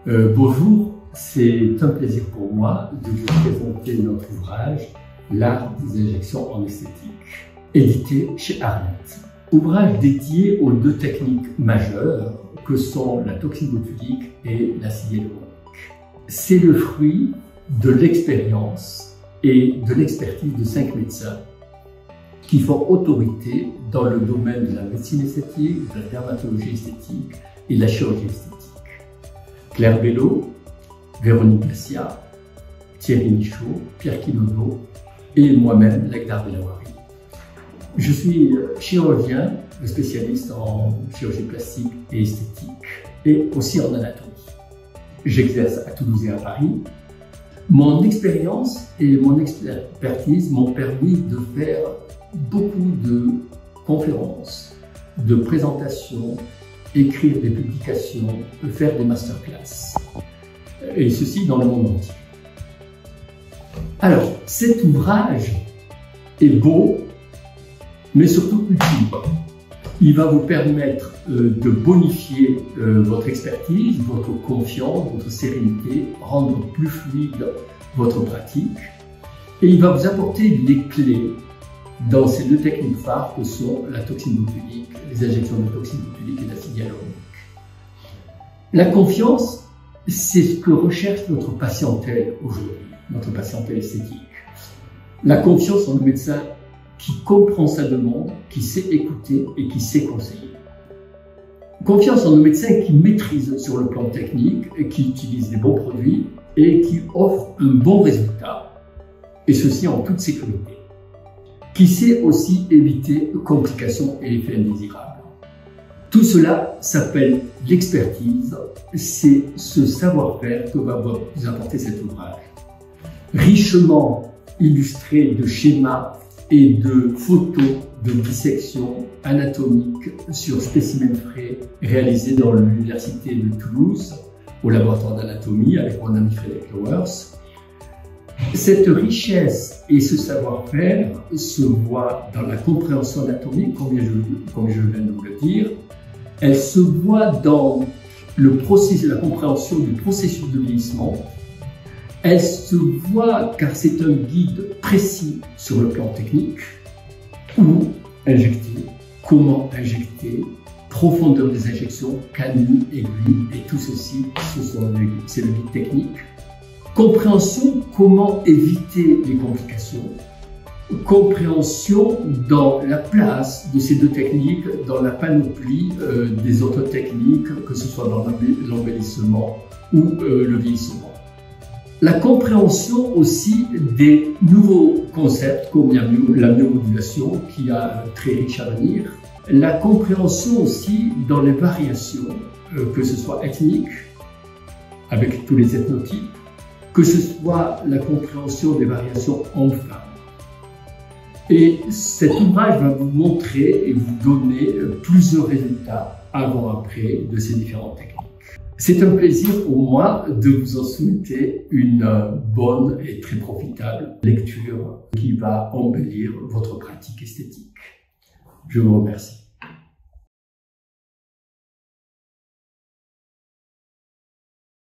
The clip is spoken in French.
Bonjour, c'est un plaisir pour moi de vous présenter notre ouvrage « L'art des injections en esthétique », édité chez Arnett. Ouvrage dédié aux deux techniques majeures que sont la toxine botulique et l'acide hyaluronique. C'est le fruit de l'expérience et de l'expertise de 5 médecins qui font autorité dans le domaine de la médecine esthétique, de la dermatologie esthétique et de la chirurgie esthétique. Claire Bello, Véronique Garcia, Thierry Michaud, Pierre Quinono et moi-même, Legdar Belawari. Je suis chirurgien, spécialiste en chirurgie plastique et esthétique et aussi en anatomie. J'exerce à Toulouse et à Paris. Mon expérience et mon expertise m'ont permis de faire beaucoup de conférences, de présentations, écrire des publications, faire des masterclass, et ceci dans le monde entier. Alors, cet ouvrage est beau, mais surtout utile. Il va vous permettre de bonifier votre expertise, votre confiance, votre sérénité, rendre plus fluide votre pratique, et il va vous apporter les clés dans ces deux techniques phares que sont la toxine botulique, les injections de toxine botulique et l'acide hyaluronique. La confiance, c'est ce que recherche notre patientèle aujourd'hui, notre patientèle esthétique. La confiance en le médecin qui comprend sa demande, qui sait écouter et qui sait conseiller. Confiance en nos médecins qui maîtrisent sur le plan technique et qui utilisent des bons produits et qui offrent un bon résultat, et ceci en toute sécurité. Qui sait aussi éviter complications et effets indésirables. Tout cela s'appelle l'expertise, c'est ce savoir-faire que va vous apporter cet ouvrage. Richement illustré de schémas et de photos de dissection anatomique sur spécimens frais réalisés dans l'université de Toulouse, au laboratoire d'anatomie avec mon ami Frédéric Lowers. Cette richesse et ce savoir-faire se voient dans la compréhension anatomique, comme je viens de vous le dire. Elle se voit dans la compréhension du processus de vieillissement. Elle se voit car c'est un guide précis sur le plan technique. Où injecter, comment injecter, profondeur des injections, canule, aiguille, et tout ceci, c'est le guide technique. Compréhension, comment éviter les complications. Compréhension dans la place de ces deux techniques, dans la panoplie des autres techniques, que ce soit dans l'embellissement ou le vieillissement. La compréhension aussi des nouveaux concepts comme la myomodulation qui a un très riche avenir. La compréhension aussi dans les variations, que ce soit ethniques, avec tous les ethnotypes, que ce soit la compréhension des variations hommes-femmes. Et cet ouvrage va vous montrer et vous donner plusieurs résultats avant-après de ces différentes techniques. C'est un plaisir pour moi de vous en souhaiter une bonne et très profitable lecture qui va embellir votre pratique esthétique. Je vous remercie.